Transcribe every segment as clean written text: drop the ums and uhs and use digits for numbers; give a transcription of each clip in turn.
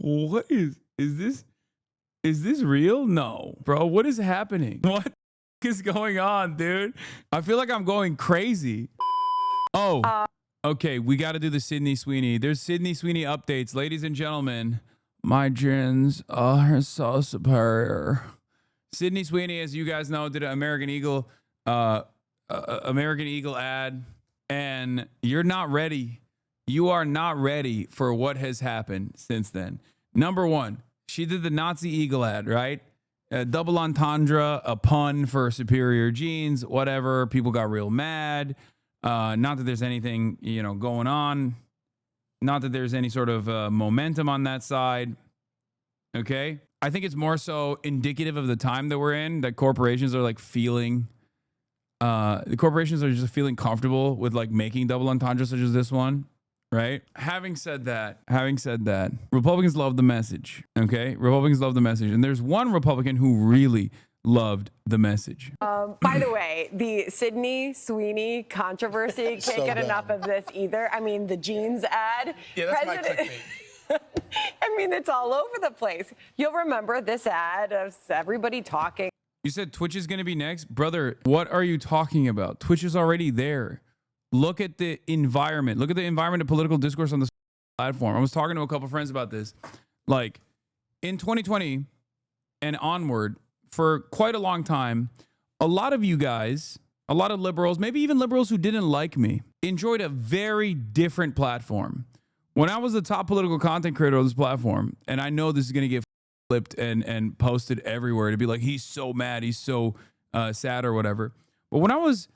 What is this real? No, bro. What is happening? What is going on, dude? I feel like I'm going crazy. Oh, okay. We got to do the Sydney Sweeney. There's Sydney Sweeney updates, ladies and gentlemen. My gins are so superior. Sydney Sweeney, as you guys know, did an American Eagle ad, and you're not ready. You are not ready for what has happened since then. Number one, she did the Nazi Eagle ad, right? A double entendre, a pun for superior genes, whatever. People got real mad. Not that there's anything, going on. Not that there's any sort of momentum on that side. Okay? I think it's more so indicative of the time that we're in, that corporations are like feeling, the corporations are just feeling comfortable with like making double entendres such as this one. Right. Having said that, Republicans love the message. Okay. Republicans love the message. And there's one Republican who really loved the message. By the way, the Sydney Sweeney controversy can't get enough of this either. I mean, the jeans ad. Yeah, that's my clickbait. I mean, it's all over the place. You'll remember this ad of everybody talking. You said Twitch is going to be next? Brother, what are you talking about? Twitch is already there. Look at the environment. Look at the environment of political discourse on this platform. I was talking to a couple friends about this. Like, in 2020 and onward, for quite a long time, a lot of you guys, a lot of liberals, maybe even liberals who didn't like me, enjoyed a very different platform. When I was the top political content creator on this platform, and I know this is going to get flipped and posted everywhere to be like, he's so mad, he's so sad or whatever. But when I was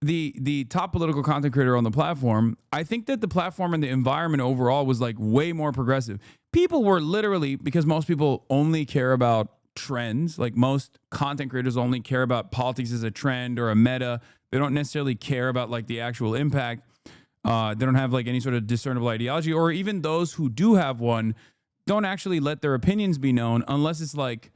the top political content creator on the platform, I think that the platform and the environment overall was like way more progressive. People were literally, because most people only care about trends, like most content creators only care about politics as a trend or a meta. They don't necessarily care about like the actual impact. They don't have like any sort of discernible ideology, or even those who do have one don't actually let their opinions be known unless it's like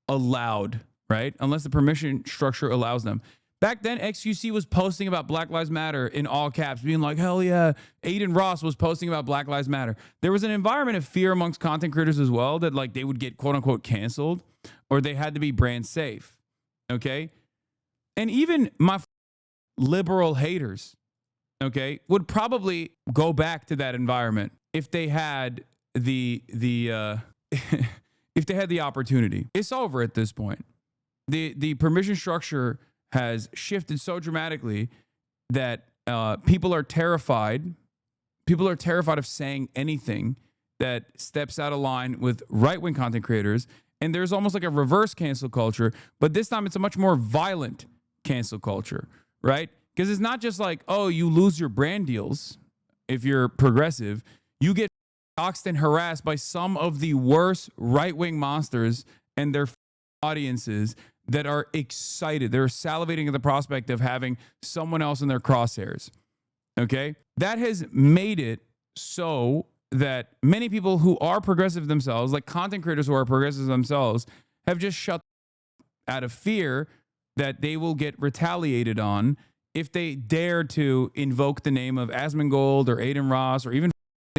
allowed, right? Unless the permission structure allows them. Back then, XQC was posting about Black Lives Matter in all caps, being like, hell yeah. Aiden Ross was posting about Black Lives Matter. There was an environment of fear amongst content creators as well, that like they would get quote unquote canceled, or they had to be brand safe. Okay. And even my liberal haters, okay, would probably go back to that environment if they had the if they had the opportunity. It's over at this point. The permission structure has shifted so dramatically that people are terrified. People are terrified of saying anything that steps out of line with right-wing content creators. And there's almost like a reverse cancel culture, but this time it's a much more violent cancel culture, right? Because it's not just like, oh, you lose your brand deals if you're progressive. You get doxxed and harassed by some of the worst right-wing monsters and their audiences that are excited. They're salivating at the prospect of having someone else in their crosshairs. Okay? That has made it so that many people who are progressive themselves, like content creators who are progressive themselves, have just shut out of fear that they will get retaliated on if they dare to invoke the name of Asmongold or Aiden Ross or even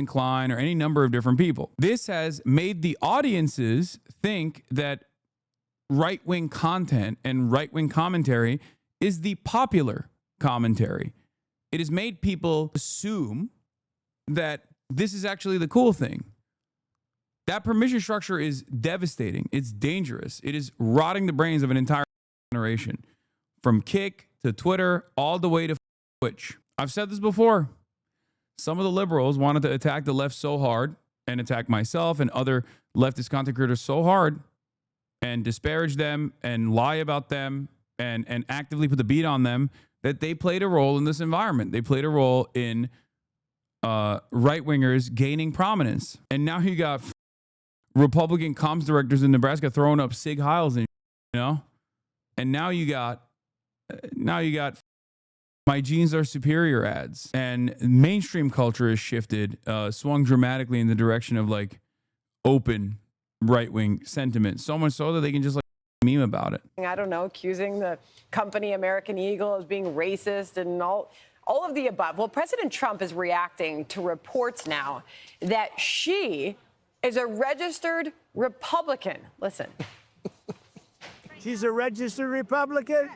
Klein or any number of different people. This has made the audiences think that right-wing content and right-wing commentary is the popular commentary. It has made people assume that this is actually the cool thing. That permission structure is devastating. It's dangerous. It is rotting the brains of an entire generation, from Kick to Twitter, all the way to Twitch. I've said this before. Some of the liberals wanted to attack the left so hard, and attack myself and other leftist content creators so hard, and disparage them and lie about them and actively put the beat on them, that they played a role in this environment. They played a role in right-wingers gaining prominence. And now you got Republican comms directors in Nebraska throwing up Sig Heils, and and now you got my jeans are superior ads, and mainstream culture has shifted, swung dramatically in the direction of like open right-wing sentiment, so much so that they can just like meme about it. I don't know, accusing the company American Eagle as being racist and all of the above. Well, President Trump is reacting to reports now that she is a registered Republican. Listen. She's a registered Republican?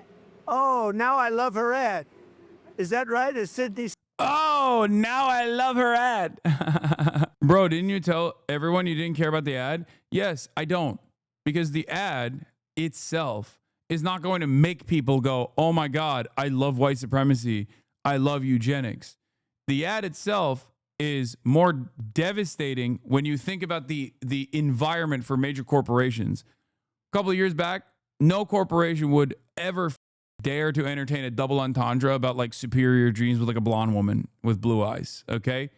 Oh, now I love her ad. Is that right? Is Sydney? Oh, now I love her ad. Bro, didn't you tell everyone you didn't care about the ad? Yes, I don't. Because the ad itself is not going to make people go, oh my God, I love white supremacy. I love eugenics. The ad itself is more devastating when you think about the environment for major corporations. A couple of years back, no corporation would ever dare to entertain a double entendre about like superior genes with like a blonde woman with blue eyes. Okay.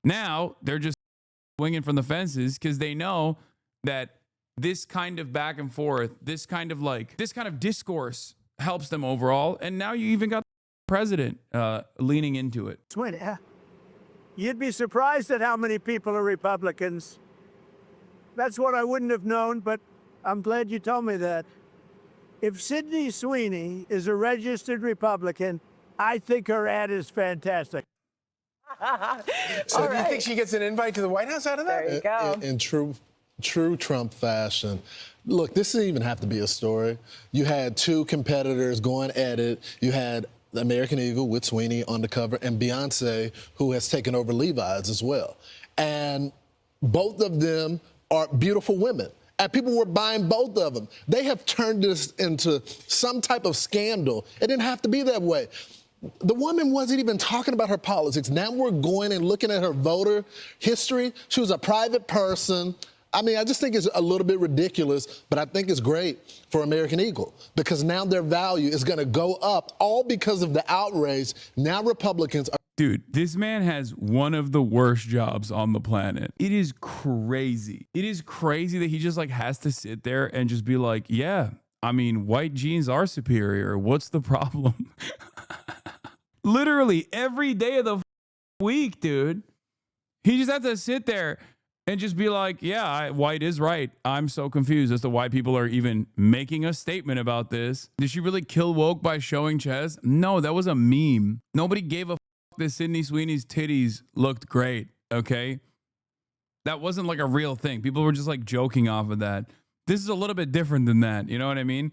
Now they're just swinging from the fences because they know that this kind of back and forth, this kind of discourse helps them overall. And now you even got the president leaning into it. Sweeney, you'd be surprised at how many people are Republicans. That's what I wouldn't have known, but I'm glad you told me that. If Sydney Sweeney is a registered Republican, I think her ad is fantastic. So do you think she gets an invite to the White House out of that? There you go. In true Trump fashion. Look, this didn't even have to be a story. You had two competitors going at it. You had the American Eagle with Sweeney on the cover and Beyonce, who has taken over Levi's as well. And both of them are beautiful women. And people were buying both of them. They have turned this into some type of scandal. It didn't have to be that way. The woman wasn't even talking about her politics. Now we're going and looking at her voter history. She was a private person. I mean, I just think it's a little bit ridiculous, but I think it's great for American Eagle because now their value is going to go up all because of the outrage. Now Republicans are. Dude, this man has one of the worst jobs on the planet. It is crazy. It is crazy that he just like has to sit there and just be like, yeah, I mean, white genes are superior. What's the problem? Literally every day of the week, dude. He just has to sit there and just be like, yeah, white is right. I'm so confused as to why people are even making a statement about this. Did she really kill woke by showing chest? No, that was a meme. Nobody gave a that Sydney Sweeney's titties looked great, okay? That wasn't like a real thing. People were just like joking off of that. This is a little bit different than that, you know what I mean?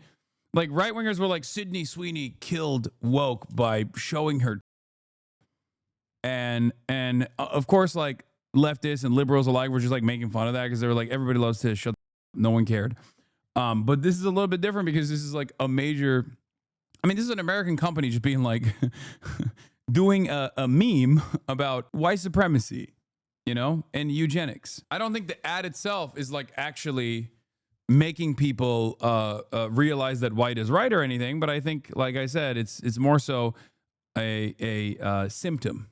Like right-wingers were like, Sydney Sweeney killed woke by showing her. And of course, like leftists and liberals alike were just like making fun of that because they were like, everybody loves to shut up. No one cared. But this is a little bit different because this is like a major, I mean, this is an American company just being like, doing a meme about white supremacy, you know, and eugenics. I don't think the ad itself is like actually making people realize that white is right or anything. But I think, like I said, it's more so a symptom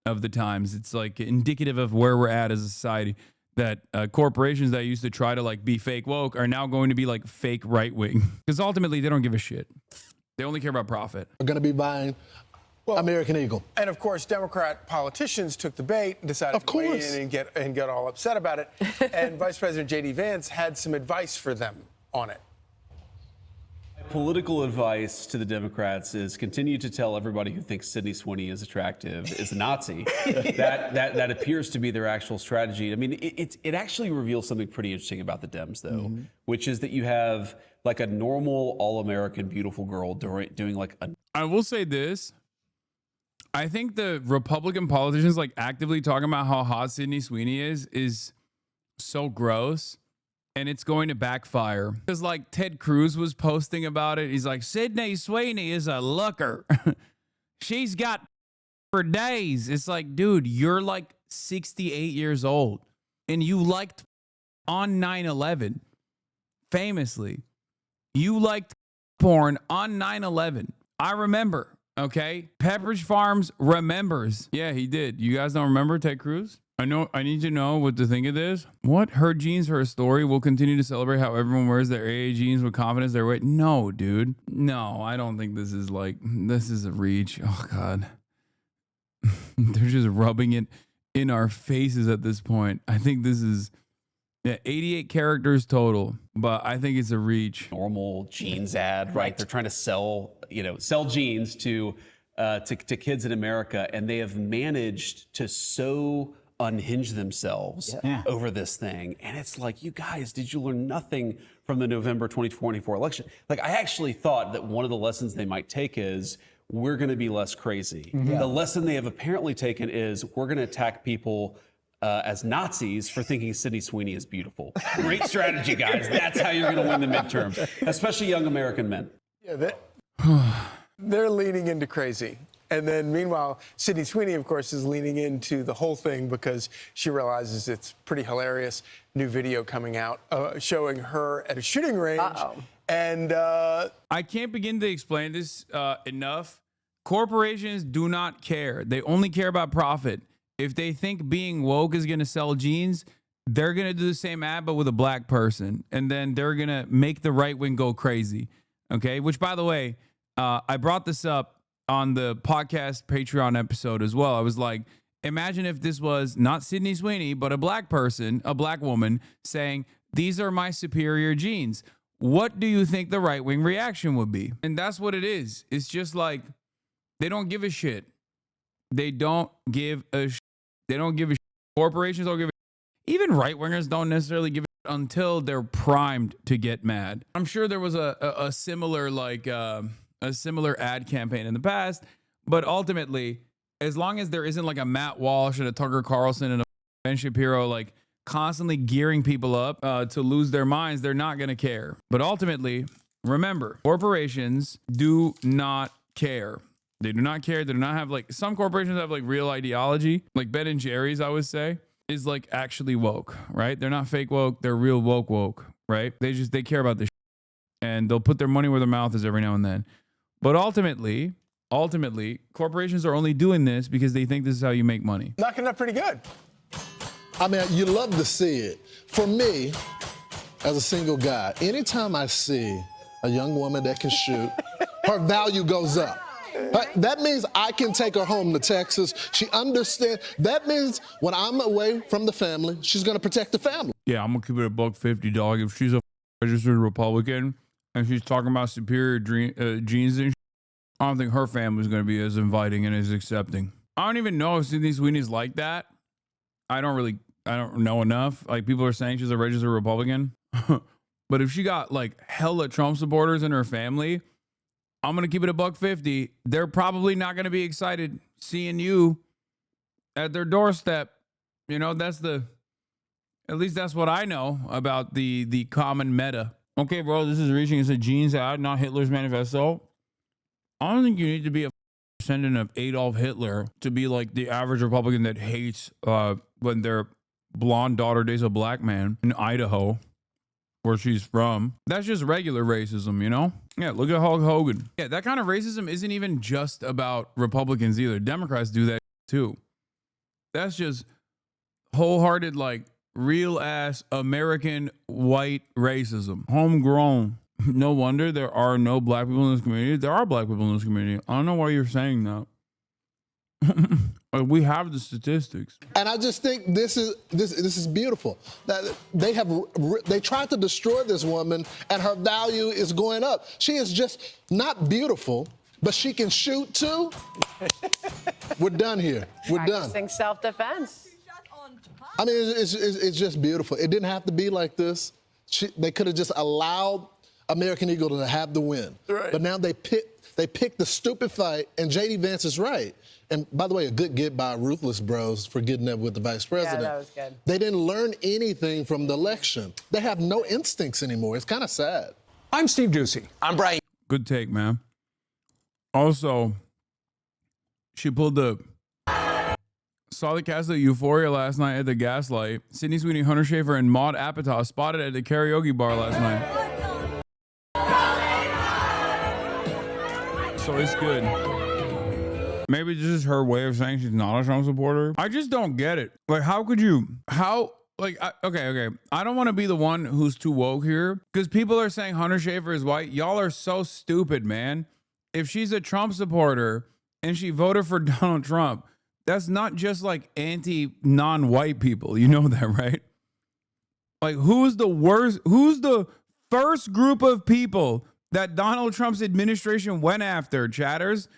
of the times. It's like indicative of where we're at as a society, that corporations that used to try to like be fake woke are now going to be like fake right wing because ultimately they don't give a shit. They only care about profit. Are going to be buying American Eagle. And of course, Democrat politicians took the bait and decided to weigh in and get all upset about it. And Vice President J.D. Vance had some advice for them on it. Political advice to the Democrats is continue to tell everybody who thinks Sydney Sweeney is attractive is a Nazi. that appears to be their actual strategy. I mean, it actually reveals something pretty interesting about the Dems, though, which is that you have like a normal, all-American, beautiful girl doing like a. I will say this. I think the Republican politicians like actively talking about how hot Sydney Sweeney is so gross, and it's going to backfire. Because like Ted Cruz was posting about it. He's like, Sydney Sweeney is a looker. She's got for days. It's like, dude, you're like 68 years old and you liked on 9/11. Famously, you liked porn on 9/11. I remember. Okay, Pepperidge Farms remembers. Yeah, he did. You guys don't remember Ted Cruz? I know. I need to know what to think of this. What? Her jeans, her story. We'll continue to celebrate how everyone wears their AA jeans with confidence. Their weight. No, dude. No, I don't think this is like. This is a reach. Oh God. They're just rubbing it in our faces at this point. I think this is. Yeah, 88 characters total, but I think it's a reach. Normal jeans ad, right? They're trying to sell jeans to kids in America, and they have managed to so unhinge themselves over this thing. And it's like, you guys, did you learn nothing from the November 2024 election? Like, I actually thought that one of the lessons they might take is we're going to be less crazy. The lesson they have apparently taken is we're going to attack people as Nazis for thinking Sydney Sweeney is beautiful. Great strategy, guys. That's how you're going to win the midterms, especially young American men. Yeah, they're leaning into crazy. And then meanwhile, Sydney Sweeney, of course, is leaning into the whole thing because she realizes it's pretty hilarious. New video coming out showing her at a shooting range. And I can't begin to explain this enough. Corporations do not care. They only care about profit. If they think being woke is going to sell jeans, they're going to do the same ad, but with a black person. And then they're going to make the right wing go crazy. Okay. Which, by the way, I brought this up on the podcast Patreon episode as well. I was like, imagine if this was not Sydney Sweeney, but a black person, a black woman saying, these are my superior jeans. What do you think the right wing reaction would be? And that's what it is. It's just like, they don't give a shit. They don't give a shit. They don't give a shit. Corporations don't give a shit. Even right wingers don't necessarily give a shit until they're primed to get mad. I'm sure there was a similar a similar ad campaign in the past, but ultimately, as long as there isn't like a Matt Walsh and a Tucker Carlson and a Ben Shapiro like constantly gearing people up to lose their minds, they're not going to care. But ultimately, remember, corporations do not care. They do not care. They do not have like, some corporations have like real ideology, like Ben and Jerry's, I would say, is like actually woke, right? They're not fake woke. They're real woke, right? They care about this and they'll put their money where their mouth is every now and then. But ultimately, corporations are only doing this because they think this is how you make money. knocking up pretty good. I mean, you love to see it. For me, as a single guy, anytime I see a young woman that can shoot, her value goes up. That means I can take her home to Texas. She understands. That means when I'm away from the family, she's going to protect the family. Yeah, I'm going to keep it $150, dog. If she's a registered Republican and she's talking about superior genes and shit, I don't think her family's going to be as inviting and as accepting. I don't even know if Sydney Sweeney's like that. I don't know enough. Like, people are saying she's a registered Republican. But if she got like hella Trump supporters in her family, I'm going to keep it $150. They're probably not going to be excited seeing you at their doorstep. You know, at least that's what I know about the common meta. Okay, bro, this is reaching. It's a jeans ad, not Hitler's manifesto. I don't think you need to be a descendant of Adolf Hitler to be like the average Republican that hates when their blonde daughter dates a black man in Idaho, where she's from. That's just regular racism, you know? Yeah, look at Hulk Hogan. Yeah, that kind of racism isn't even just about Republicans either. Democrats do that too. That's just wholehearted, like, real ass American white racism. Homegrown. No wonder there are no black people in this community. There are black people in this community. I don't know why you're saying that. We have the statistics. And I just think this is beautiful. That they tried to destroy this woman, and her value is going up. She is just not beautiful, but she can shoot too. We're done here. We're done. Practicing self-defense. I mean, it's just beautiful. It didn't have to be like this. They could have just allowed American Eagle to have the win. Right. But now they picked the stupid fight, and J.D. Vance is right. And by the way, a good get by Ruthless Bros for getting up with the vice president. Yeah, that was good. They didn't learn anything from the election. They have no instincts anymore. It's kind of sad. I'm Steve Ducey. I'm Brian. Good take, man. Also, she pulled the... Saw the cast of Euphoria last night at the Gaslight. Sydney Sweeney, Hunter Schaefer, and Maud Apatow spotted at the karaoke bar last night. So it's good. Maybe this is her way of saying she's not a Trump supporter. I just don't get it. Like, okay. I don't want to be the one who's too woke here, because people are saying Hunter Schaefer is white. Y'all are so stupid, man. If she's a Trump supporter and she voted for Donald Trump, that's not just like non-white people. You know that, right? Like, who's the first group of people that Donald Trump's administration went after, chatters?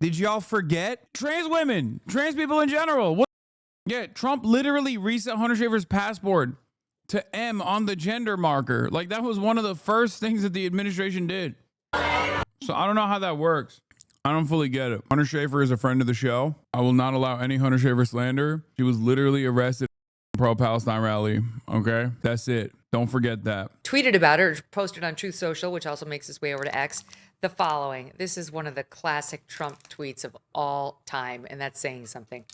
Did y'all forget? Trans women, trans people in general. Yeah, Trump literally reset Hunter Schaefer's passport to M on the gender marker. Like, that was one of the first things that the administration did. So I don't know how that works. I don't fully get it. Hunter Schaefer is a friend of the show. I will not allow any Hunter Schaefer slander. She was literally arrested at a pro-Palestine rally. Okay? That's it. Don't forget that. Tweeted about it, or posted on Truth Social, which also makes its way over to X, the following. This is one of the classic Trump tweets of all time, and that's saying something.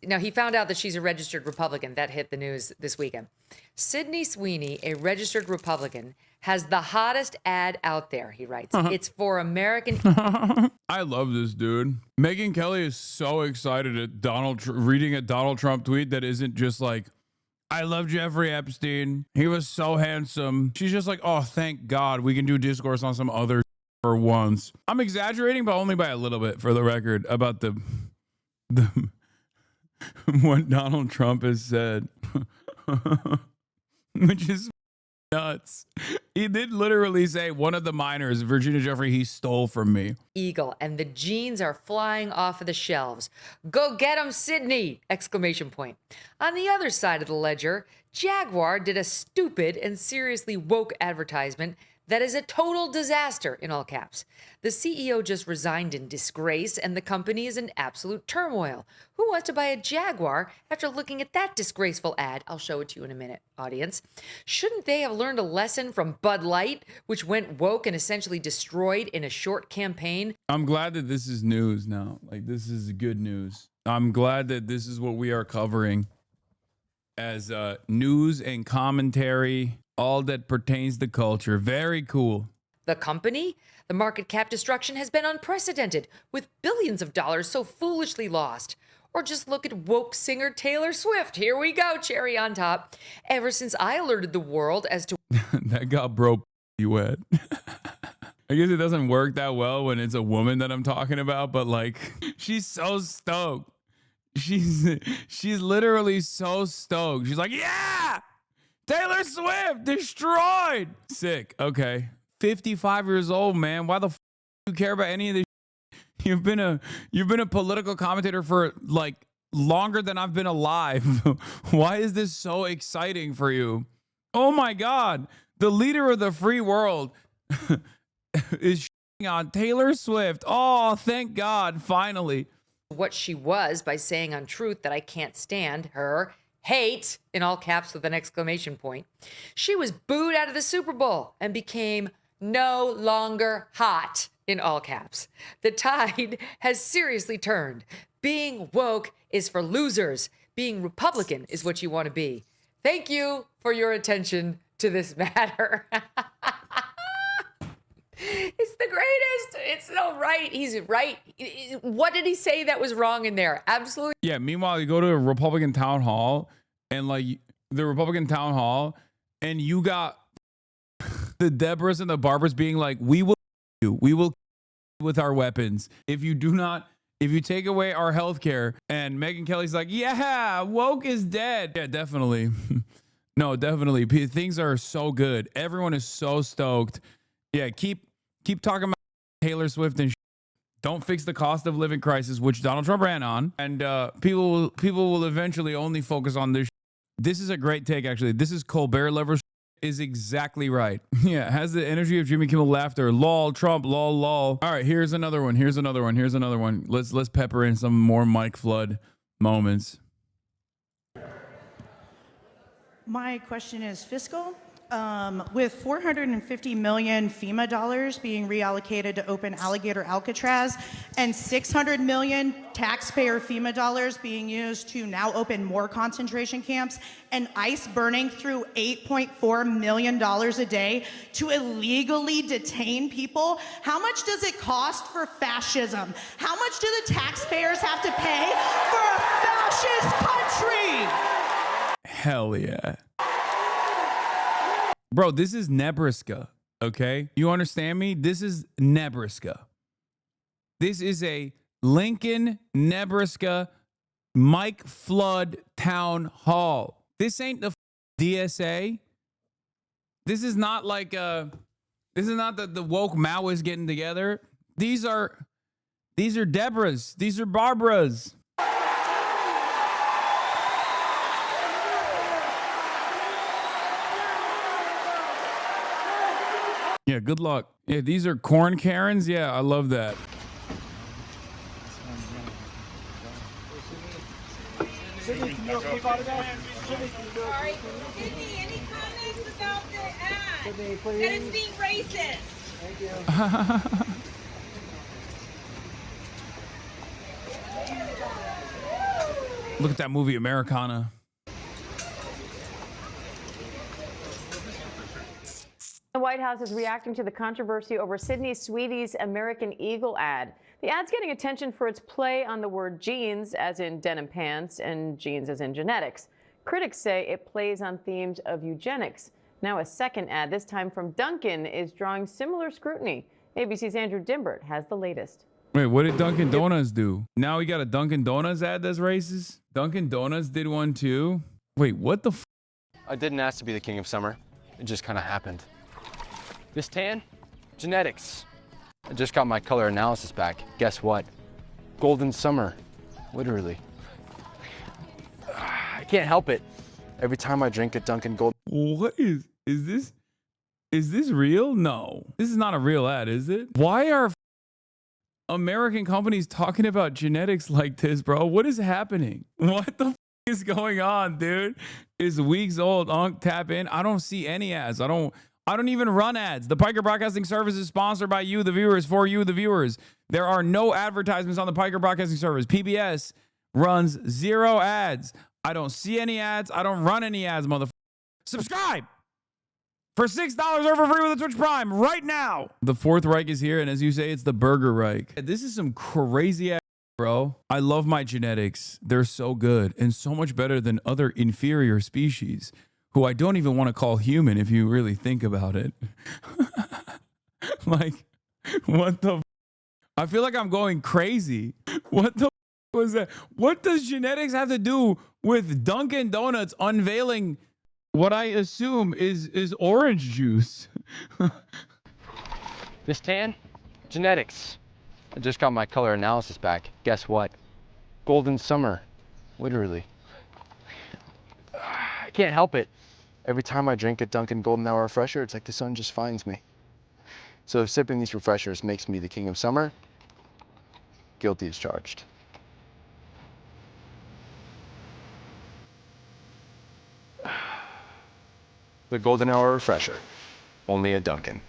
Now, he found out that she's a registered Republican. That hit the news this weekend. Sydney Sweeney, a registered Republican, has the hottest ad out there, he writes. It's for American... I love this dude. Megyn Kelly is so excited at reading a Donald Trump tweet that isn't just like, I love Jeffrey Epstein. He was so handsome. She's just like, oh, thank God we can do discourse on some other for once. I'm exaggerating, but only by a little bit, for the record, about the what Donald Trump has said, which is nuts. He did literally say, one of the minors, Virginia Jeffrey, he stole from me. Eagle, and the jeans are flying off of the shelves. Go get 'em, Sydney! Exclamation point. On the other side of the ledger, Jaguar did a stupid and seriously woke advertisement that is a total disaster, in all caps. The CEO just resigned in disgrace, and the company is in absolute turmoil. Who wants to buy a Jaguar after looking at that disgraceful ad? I'll show it to you in a minute, audience. Shouldn't they have learned a lesson from Bud Light, which went woke and essentially destroyed in a short campaign? I'm glad that this is news now. Like, this is good news. I'm glad that this is what we are covering as news and commentary, all that pertains to culture. Very cool. The company? The market cap destruction has been unprecedented, with billions of dollars so foolishly lost. Or just look at woke singer Taylor Swift. Here we go, cherry on top. Ever since I alerted the world as to... That got broke wet. I guess it doesn't work that well when it's a woman that I'm talking about, but like, she's so stoked. She's literally so stoked. She's like, yeah! Taylor Swift destroyed. Sick. Okay. 55 years old, man. Why the f do you care about any of this? You've been a political commentator for like longer than I've been alive. Why is this so exciting for you? Oh my God. The leader of the free world is on Taylor Swift. Oh, thank God. Finally. what she was by saying on Truth that I can't stand her. Hate, in all caps with an exclamation point. She was booed out of the Super Bowl and became no longer hot, in all caps. The tide has seriously turned. Being woke is for losers. Being Republican is what you want to be. Thank you for your attention to this matter. It's the greatest. It's so right. He's right. What did he say that was wrong in there? Absolutely. Yeah. Meanwhile, you go to a Republican town hall and like the Republican town hall and you got the Deborahs and the Barbers being like, we will with our weapons. If you take away our health care. And Megyn Kelly's like, yeah, woke is dead. Yeah, definitely. No, definitely. Things are so good. Everyone is so stoked. Yeah, keep talking about Taylor Swift and don't fix the cost of living crisis, which Donald Trump ran on. And people will eventually only focus on this. This is a great take, actually. This is Colbert Lovers is exactly right. Yeah, has the energy of Jimmy Kimmel laughter. Lol, Trump, lol, lol. All right, here's another one. Here's another one. Let's pepper in some more Mike Flood moments. My question is fiscal. With 450 million FEMA dollars being reallocated to open Alligator Alcatraz and 600 million taxpayer FEMA dollars being used to now open more concentration camps and ICE burning through $8.4 million a day to illegally detain people, how much does it cost for fascism? How much do the taxpayers have to pay for a fascist country? Hell yeah. Bro, this is Nebrisa, okay? You understand me? This is Nebrisa. This is a Lincoln, Nebrisa, Mike Flood town hall. This ain't the DSA. This is not like this is not the woke Maoists getting together. These are Deborahs. These are Barbaras. Yeah, good luck. Yeah, these are corn Karens. Yeah, I love that. Sorry, Sydney, any comments about the ad? Sydney, That please. it's being racist. Thank you. Look at that movie, Americana. The White House is reacting to the controversy over Sydney Sweeney's American Eagle ad. The ad's getting attention for its play on the word genes, as in denim pants, and genes as in genetics. Critics say it plays on themes of eugenics. Now a second ad, this time from Dunkin, is drawing similar scrutiny. ABC's Andrew Dimbert has the latest. Wait, what did Dunkin' Donuts do? Now we got a Dunkin' Donuts ad that's racist? Dunkin' Donuts did one too? Wait, what the f? I didn't ask to be the king of summer. It just kind of happened. This tan? Genetics. I just got my color analysis back. Guess what? Golden summer. Literally. I can't help it. Every time I drink a Dunkin' Golden. What is this real? No. This is not a real ad, is it? Why are American companies talking about genetics like this, bro? What is happening? What the is going on, dude? It's weeks old. Tap in. I don't see any ads. I don't even run ads. The Piker Broadcasting Service is sponsored by you, the viewers, for you, the viewers. There are no advertisements on the Piker Broadcasting Service. PBS runs 0 ads. I don't see any ads. I don't run any ads, motherfucker. Subscribe for $6 over free with a Twitch Prime right now. The Fourth Reich is here, and as you say, it's the Burger Reich. This is some crazy ass, bro. I love my genetics. They're so good and so much better than other inferior species who I don't even want to call human if you really think about it. Like, what the I feel like I'm going crazy. What the was that? What does genetics have to do with Dunkin' Donuts unveiling what I assume is orange juice? This tan? Genetics. I just got my color analysis back. Guess what? Golden summer. Literally. I can't help it. Every time I drink a Dunkin' Golden Hour refresher, it's like the sun just finds me. So if sipping these refreshers makes me the king of summer, guilty as charged. The Golden Hour refresher. Only a Dunkin'.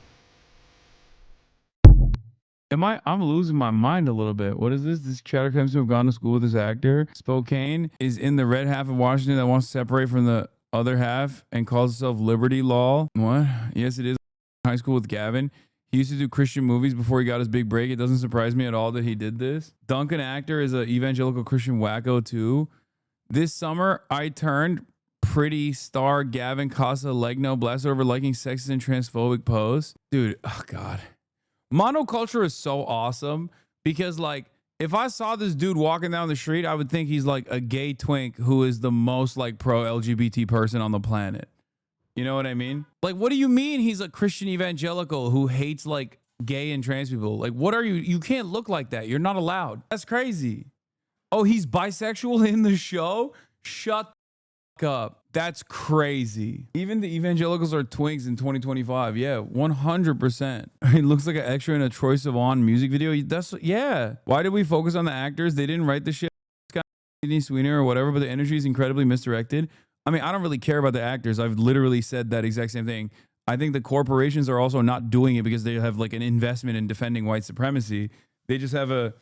I'm losing my mind a little bit. What is this? This chatter comes to have gone to school with this actor. Spokane is in the red half of Washington that wants to separate from the other half and calls itself Liberty Law. What? Yes, it is. High school with Gavin. He used to do Christian movies before he got his big break. It doesn't surprise me at all that he did this. Duncan actor is an evangelical Christian wacko too. This summer, I turned pretty star Gavin Castelleno blasted over liking sexist and transphobic posts. Dude, oh God. Monoculture is so awesome because, like, if I saw this dude walking down the street, I would think he's like a gay twink who is the most like pro-LGBT person on the planet. You know what I mean? Like, what do you mean he's a Christian evangelical who hates like gay and trans people? Like, what are you? You can't look like that. You're not allowed. That's crazy. Oh, he's bisexual in the show? Shut the up. That's crazy. Even the evangelicals are twinks in 2025. Yeah, 100%. It looks like an extra in a Troye Sivan music video. That's, yeah. Why did we focus on the actors? They didn't write the shit. Sydney Sweeney or whatever, but the energy is incredibly misdirected. I mean, I don't really care about the actors. I've literally said that exact same thing. I think the corporations are also not doing it because they have like an investment in defending white supremacy. They just have a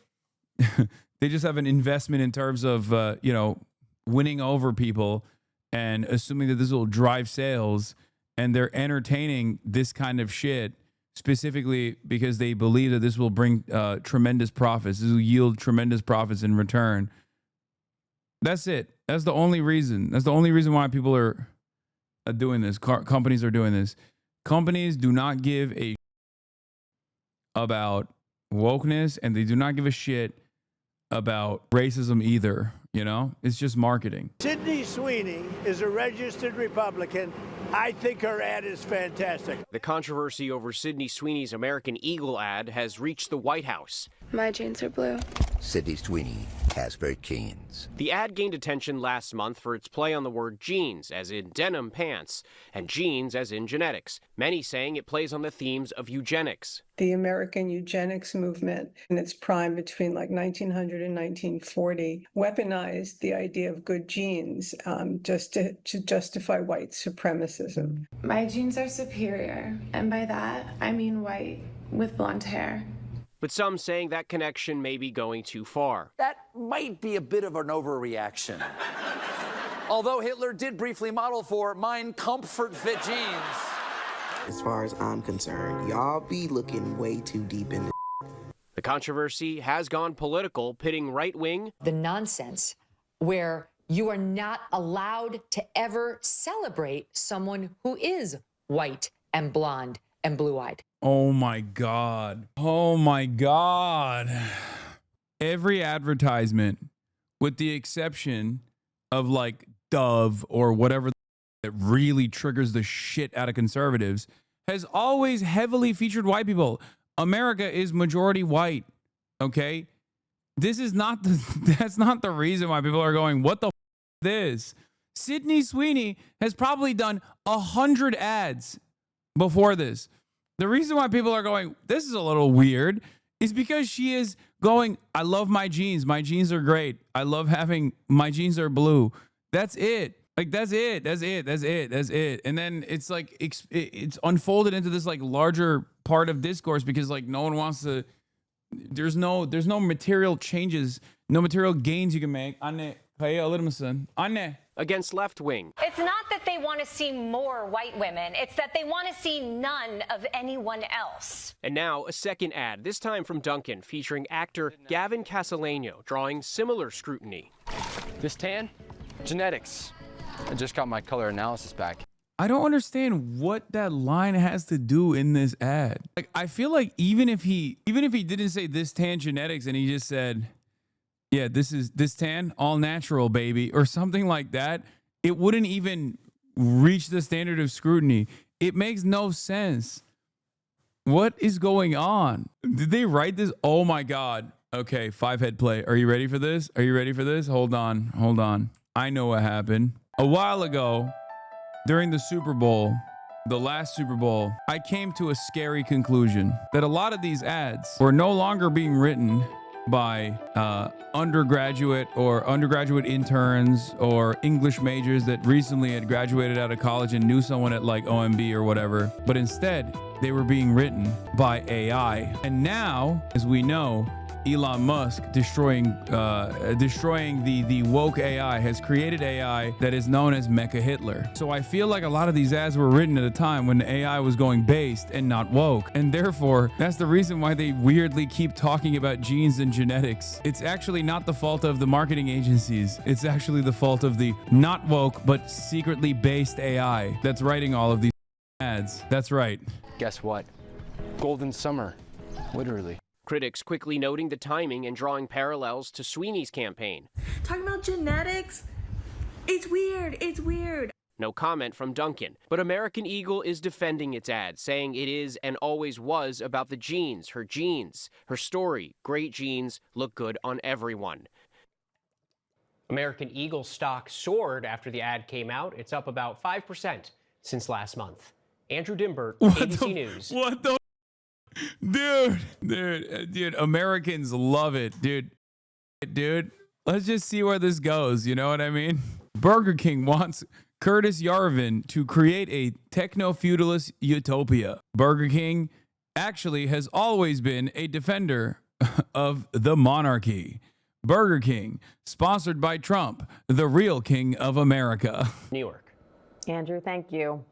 they just have an investment in terms of you know, winning over people and assuming that this will drive sales, and they're entertaining this kind of shit specifically because they believe that this will bring tremendous profits. This will yield tremendous profits in return. That's it. That's the only reason. That's the only reason why people are doing this. Companies are doing this. Companies do not give a about wokeness, and they do not give a shit about racism either. You know, it's just marketing. Sydney Sweeney is a registered Republican. I think her ad is fantastic. The controversy over Sydney Sweeney's American Eagle ad has reached the White House. My jeans are blue. Sydney Sweeney has very jeans. The ad gained attention last month for its play on the word jeans, as in denim pants, and genes, as in genetics. Many saying it plays on the themes of eugenics. The American eugenics movement in its prime between like 1900 and 1940 weaponized the idea of good genes just to justify white supremacism. My genes are superior, and by that, I mean white with blonde hair. But some saying that connection may be going too far. That might be a bit of an overreaction. Although Hitler did briefly model for mine comfort fit jeans. As far as I'm concerned, y'all be looking way too deep into. The controversy has gone political, pitting right-wing. The nonsense where you are not allowed to ever celebrate someone who is white and blonde and blue-eyed. Oh my God. Oh my God. Every advertisement, with the exception of like Dove or whatever that really triggers the shit out of conservatives, has always heavily featured white people. America is majority white. Okay. This is not that's not the reason why people are going, what the this? Sydney Sweeney has probably done 100 ads before this. The reason why people are going, this is a little weird, is because she is going, I love my jeans. My jeans are great. I love having, my jeans are blue. That's it. Like, that's it. That's it. That's it. That's it. And then it's like, it's unfolded into this like larger part of discourse because like no one wants to, there's no material changes, no material gains you can make. Anne, kaya alır mısın? Anne. Against left wing. It's not that they want to see more white women. It's that they want to see none of anyone else. And now a second ad, this time from Dunkin, featuring actor Gavin Castelleno, drawing similar scrutiny. This tan? Genetics. I just got my color analysis back. I don't understand what that line has to do in this ad. Like, I feel like even if he didn't say this tan genetics and he just said, yeah, this tan, all natural, baby, or something like that, it wouldn't even reach the standard of scrutiny. It makes no sense. What is going on? Did they write this? Oh my God. Okay, 5-head play. Are you ready for this? Are you ready for this? Hold on. I know what happened. A while ago, during the Super Bowl, the last Super Bowl, I came to a scary conclusion that a lot of these ads were no longer being written by undergraduate interns or English majors that recently had graduated out of college and knew someone at like OMB or whatever, but instead they were being written by AI. And now, as we know, Elon Musk destroying the woke AI has created AI that is known as Mecha Hitler. So I feel like a lot of these ads were written at a time when the AI was going based and not woke. And therefore, that's the reason why they weirdly keep talking about genes and genetics. It's actually not the fault of the marketing agencies. It's actually the fault of the not woke but secretly based AI that's writing all of these ads. That's right. Guess what? Golden summer. Literally. Critics quickly noting the timing and drawing parallels to Sweeney's campaign. Talking about genetics? It's weird. It's weird. No comment from Dunkin, but American Eagle is defending its ad, saying it is and always was about the genes, her story. Great genes look good on everyone. American Eagle stock soared after the ad came out. It's up about 5% since last month. Andrew Dimbert, ABC News. What the? Dude, Americans love it, dude. Let's just see where this goes. You know what I mean? Burger King wants Curtis Yarvin to create a techno-feudalist utopia. Burger King actually has always been a defender of the monarchy. Burger King, sponsored by Trump, the real king of America. New York. Andrew, thank you.